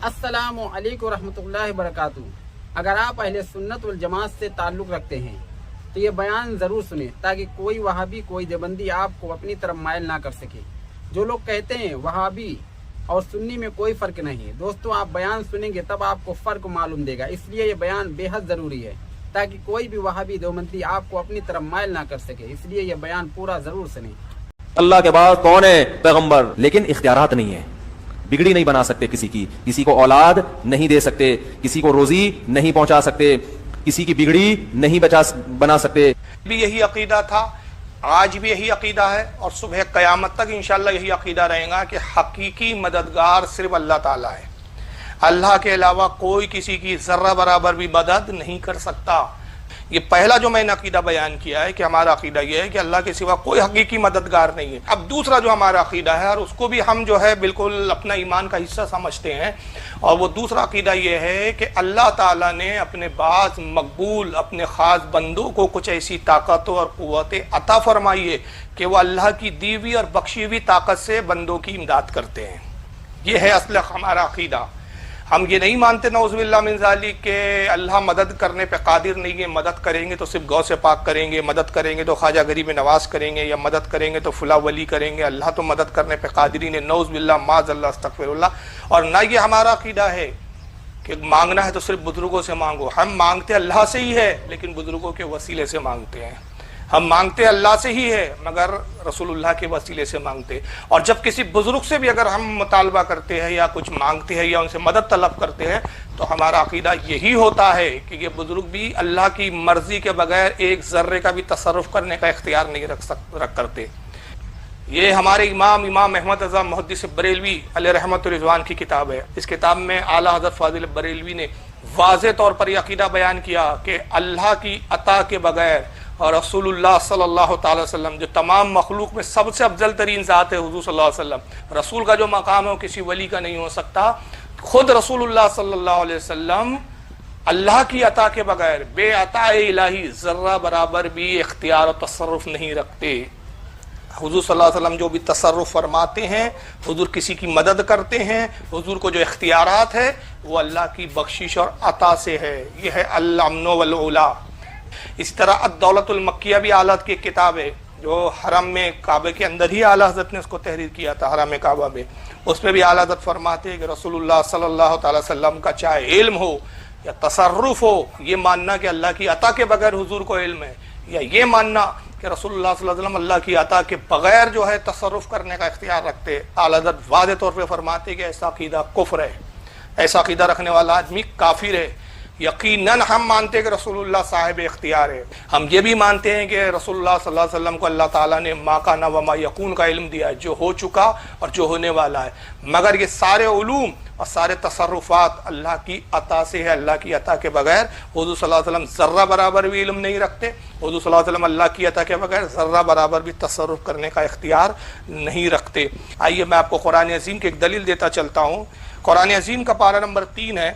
अस्सलामु अलैकुम रहमतुल्लाहि वबरकातुहू। अगर आप अहले सुन्नत वल जमात से ताल्लुक़ रखते हैं तो ये बयान ज़रूर सुने ताकि कोई वहाबी कोई देवबंदी आपको अपनी तरफ माइल ना कर सके। जो लोग कहते हैं वहाबी और सुन्नी में कोई फ़र्क नहीं है, दोस्तों आप बयान सुनेंगे तब आपको फ़र्क मालूम देगा। इसलिए ये बयान बेहद ज़रूरी है ताकि कोई भी वहाबी देवबंदी आपको अपनी तरफ माइल ना कर सके। इसलिए ये बयान पूरा ज़रूर सुने। अल्लाह के बाद कौन है? पैगंबर। लेकिन इख्तियारात नहीं है, बिगड़ी नहीं बना सकते किसी को औलाद नहीं दे सकते, किसी को रोजी नहीं पहुंचा सकते, किसी की बिगड़ी नहीं बना सकते। भी यही अकीदा था, आज भी यही अकीदा है और सुबह क़यामत तक इंशाअल्लाह यही अकीदा रहेगा कि हकीकी मददगार सिर्फ अल्लाह ताला है। अल्लाह के अलावा कोई किसी की जर्रा बराबर भी मदद नहीं कर सकता। ये पहला जो मैंने अकीदा बयान किया है कि हमारा अकीदा यह है कि अल्लाह के सिवा कोई हकीकी मददगार नहीं है। अब दूसरा जो हमारा अकीदा है और उसको भी हम जो है बिल्कुल अपना ईमान का हिस्सा समझते हैं, और वो दूसरा अकीदा यह है कि अल्लाह ताला ने अपने बाज़ मकबूल अपने ख़ास बंदों को कुछ ऐसी ताकत और क़ुव्वतें अता फरमाई है कि वह अल्लाह की दी हुई और बख्शी हुई ताकत से बंदों की इमदाद करते हैं। ये है असल हमारा अकीदा। हम ये नहीं मानते नौज़ुबिल्लाह मिन ज़ालिक के अल्लाह मदद करने पे कादिर नहीं है, मदद करेंगे तो सिर्फ गौ से पाक करेंगे, मदद करेंगे तो ख्वाजा गरीब नवाज करेंगे, या मदद करेंगे तो फुला वली करेंगे। अल्लाह तो मदद करने पे कादिर ही नहीं, नौज़ुबिल्लाह माज़अल्लाह अस्तग़फिरुल्लाह। और ना ये हमारा अक़ीदा है कि मांगना है तो सिर्फ बुजुर्गों से मांगो। हम मांगते अल्लाह से ही है लेकिन बुजुर्गों के वसीले से मांगते हैं। हम मांगते अल्लाह से ही है मगर रसूलुल्लाह के वसीले से मांगते। और जब किसी बुजुर्ग से भी अगर हम मुतालबा करते हैं या कुछ मांगते हैं या उनसे मदद तलब करते हैं तो हमारा अकीदा यही होता है कि ये बुजुर्ग भी अल्लाह की मर्जी के बगैर एक ज़र्रे का भी तसर्रुफ करने का इख्तियार नहीं रख करते। ये हमारे इमाम अहमद रज़ा मुहद्दिस बरेलवी अलैहि रहमत व रिज़वान की किताब है। इस किताब में आला हज़रत फ़ाज़िल बरेलवी ने वाज़े तौर पर यह अकीदा बयान किया कि अल्लाह की अता के बगैर और रसूलुल्लाह सल्लल्लाहु अलैहि वसल्लम जो तमाम मखलूक में सबसे अफजल तरीन ज़ात है, हुज़ूर सल्लल्लाहु अलैहि वसल्लम, रसूल का जो मकाम है वो किसी वली का नहीं हो सकता। खुद रसूलुल्लाह सल्लल्लाहु अलैहि वसल्लम अल्लाह की अता के बगैर बे अता इलाही ज़र्रा बराबर भी इख्तियार और तसर्रुफ नहीं रखते। हुज़ूर सल्लल्लाहु अलैहि वसल्लम जो भी तसर्रुफ फरमाते हैं, हुज़ूर किसी की मदद करते हैं, हुज़ूर को जो इख्तियारात है वो अल्लाह की बख्शिश और अता से है। ये है अल-अम्न वल उला। इसी तरह अद-दौलतुल मक्किया भी आला की किताब है जो हरम में काबे के अंदर ही आला हज़रत ने उसको तहरीर किया था, हरम काबा में। उसमें भी आला हज़रत फरमाते हैं कि रसूलुल्लाह सल्लल्लाहु अलैहि वसल्लम का चाहे इल्म हो या तसर्रुफ हो, ये मानना कि अल्लाह की अता के बगैर हुजूर को इल्म है, या ये मानना कि रसूलुल्लाह सल्लल्लाहु अलैहि वसल्लम अल्लाह की अता के बगैर जो है तसर्रुफ करने का इख्तियार रखते। आला हज़रत वाज़े तौर पर फरमाते कि ऐसा अकीदा कुफ्र है, ऐसा अकीदा रखने वाला आदमी काफिर है। यकीनन हम मानते हैं कि रसूलुल्लाह साहिब इख्तियार है। हम ये भी मानते हैं कि रसूलुल्लाह सल्लल्लाहु अलैहि वसल्लम को अल्लाह ताला ने मा काना व मा यकून का इल्म दिया है, जो हो चुका और जो होने वाला है। मगर ये सारे उलूम और सारे तसर्रुफात अल्लाह की अता से है। अल्लाह की अता के बगैर हुज़ूर सल्लल्लाहु अलैहि वसल्लम ज़र्रा बराबर भी इल्म नहीं रखते। हुज़ूर सल्लल्लाहु अलैहि वसल्लम अल्लाह की अता के बगैर ज़र्रा बराबर भी तसर्रुफ करने का इख्तियार नहीं रखते। आइए मैं आपको कुरान अज़ीम की एक दलील देता चलता हूँ। कुरान अज़ीम का पारा नंबर 3 है,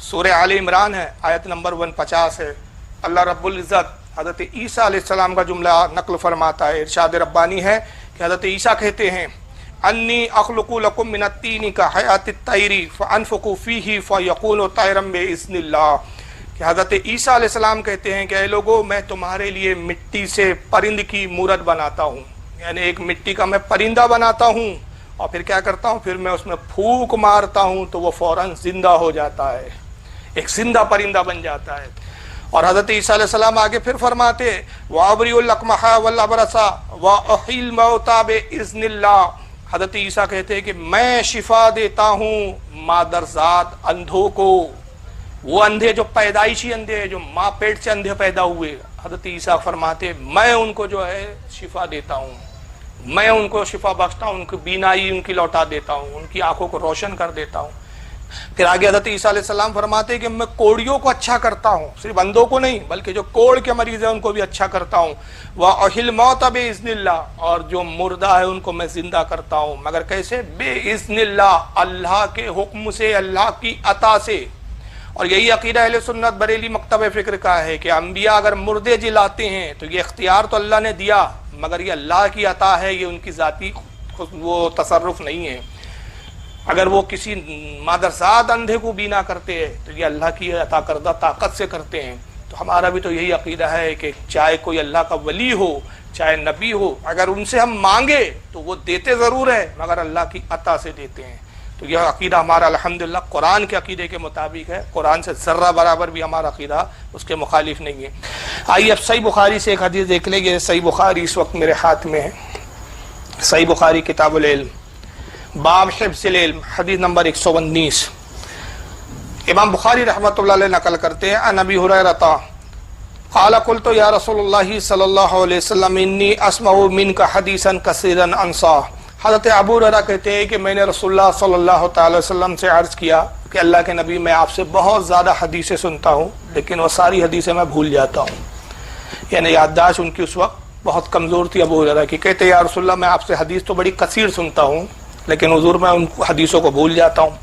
सूरह आले इमरान है, आयत नंबर 150 है। अल्लाह रब्बुल इज़्ज़त हज़रत ईसा अलैहिस्सलाम का जुमला नक़ल फरमाता है। इरशाद रब्बानी है कि हज़रत ईसा कहते हैं अन्नी अख़्लुक़ु लकुम मिनत्तीनी का हयातित तैरी फ़अनफ़ुक़ु फ़ीही फ़यकूनु तैरम बिइज़्निल्लाह। कि हज़रत ईसा अलैहिस्सलाम कहते हैं कि ऐ लोगो, मैं तुम्हारे लिए मिट्टी से परिंद की मूरत बनाता हूँ, यानी एक मिट्टी का मैं परिंदा बनाता हूँ और फिर क्या करता हूँ, फिर मैं उसमें फूंक मारता हूँ तो वो फ़ौरन ज़िंदा हो जाता है, एक जिंदा परिंदा बन जाता है। और हज़रत ईसा अलैहिस्सलाम आगे फिर फरमाते वाबरिउल अकमहा वल अबरसा व अहिल मौता बिइज़्निल्लाह। हज़रत ईसा कहते हैं कि मैं शिफा देता हूँ मादरजात अंधों को, वो अंधे जो पैदाइशी अंधे हैं, जो माँ पेट से अंधे पैदा हुए। हज़रत ईसा फरमाते मैं उनको जो है शिफा देता हूँ, मैं उनको शिफा बख्शता हूँ, उनकी बीनाई उनकी लौटा देता हूँ, उनकी आंखों को रोशन कर देता हूँ। फिर आगे हज़रत ईसा अलैहिस्सलाम फरमाते हैं कि मैं कोड़ियों को अच्छा करता हूँ, सिर्फ अंधों को नहीं बल्कि जो कोड़ के मरीज है उनको भी अच्छा करता हूँ। वह अहिल मौत बिइज़्निल्लाह, और जो मुर्दा है उनको मैं जिंदा करता हूँ, मगर कैसे? बिइज़्निल्लाह, अल्लाह के हुक्म से, अल्लाह की अता से। और यही अकीदा अहले सुन्नत बरेली मकतब फ़िक्र का है कि अंबिया अगर मुर्दे जिलाते हैं तो ये इख्तियार तो अल्लाह ने दिया मगर ये अल्लाह की अता है, ये उनकी ज़ाती वो तसर्रुफ नहीं है। اگر وہ کسی مادرزاد اندھے کو بینا کرتے ہیں تو یہ اللہ کی عطا کردہ طاقت سے کرتے ہیں. تو ہمارا بھی تو یہی عقیدہ ہے کہ چاہے کوئی اللہ کا ولی ہو چاہے نبی ہو، اگر ان سے ہم مانگے تو وہ دیتے ضرور ہے مگر اللہ کی عطا سے دیتے ہیں. تو یہ عقیدہ ہمارا الحمدللہ قرآن کے عقیدے کے مطابق ہے، قرآن سے ذرہ برابر بھی ہمارا عقیدہ اس کے مخالف نہیں ہے. آئیے اب صحیح بخاری سے ایک حدیث دیکھ لیں گے. صحیح بخاری اس وقت میرے ہاتھ میں ہے. صحیح بخاری کتاب العلم باب حفظ العلم حدیث نمبر 119. امام بخاری رحمۃ اللہ علیہ نقل کرتے ہیں عن ابی ہریرہ قال قلت یا رسول اللہ صلی اللہ علیہ وسلم انی اسمع منک حدیثا کثیرا انسا. حضرت ابو ہریرہ کہتے ہیں کہ میں نے رسول اللہ صلی اللہ تعالی وسلم سے عرض کیا کہ اللہ کے نبی میں آپ سے بہت زیادہ حدیثیں سنتا ہوں لیکن وہ ساری حدیثیں میں بھول جاتا ہوں. یعنی یادداشت ان کی اس وقت بہت کمزور تھی ابو ہریرہ کی. کہتے ہیں یا رسول اللہ میں آپ سے حدیث تو بڑی کثیر سنتا ہوں لیکن حضور میں ان حدیثوں کو بھول جاتا ہوں.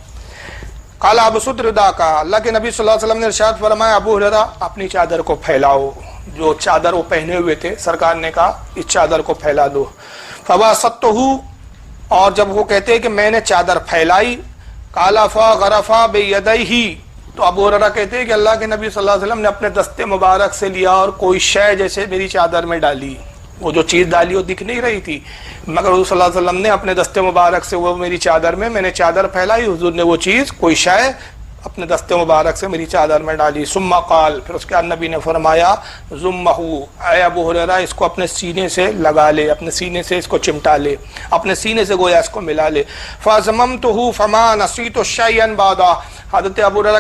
قال ابسط رداءک، اللہ کے نبی صلی اللہ علیہ وسلم نے ارشاد فرمایا ابو ہریرہ اپنی چادر کو پھیلاؤ. جو چادر وہ پہنے ہوئے تھے سرکار نے کہا اس چادر کو پھیلا دو. فبسطتہ، اور جب وہ کہتے ہیں کہ میں نے چادر پھیلائی، قال فغرف بیدیہ، تو ابو ہریرہ کہتے ہیں کہ اللہ کے نبی صلی اللہ علیہ وسلم نے اپنے دست مبارک سے لیا اور کوئی شے جیسے میری چادر میں ڈالی. وہ جو چیز ڈالی وہ دکھ نہیں رہی تھی مگر حضور صلی اللہ علیہ وسلم نے اپنے دست مبارک سے وہ میری چادر میں نے چادر پھیلائی، حضور نے وہ چیز کوئی شے اپنے دست مبارک سے میری چادر میں ڈالی. ثم قال، پھر اس کے بعد نبی نے فرمایا ضمہ، اے ابو ہریرہ اس کو اپنے سینے سے لگا لے، اپنے سینے سے اس کو چمٹا لے، اپنے سینے سے گویا اس کو ملا لے. فضممتہ فما نسیت شیئا بعدا. حضرت ابو ہریرہ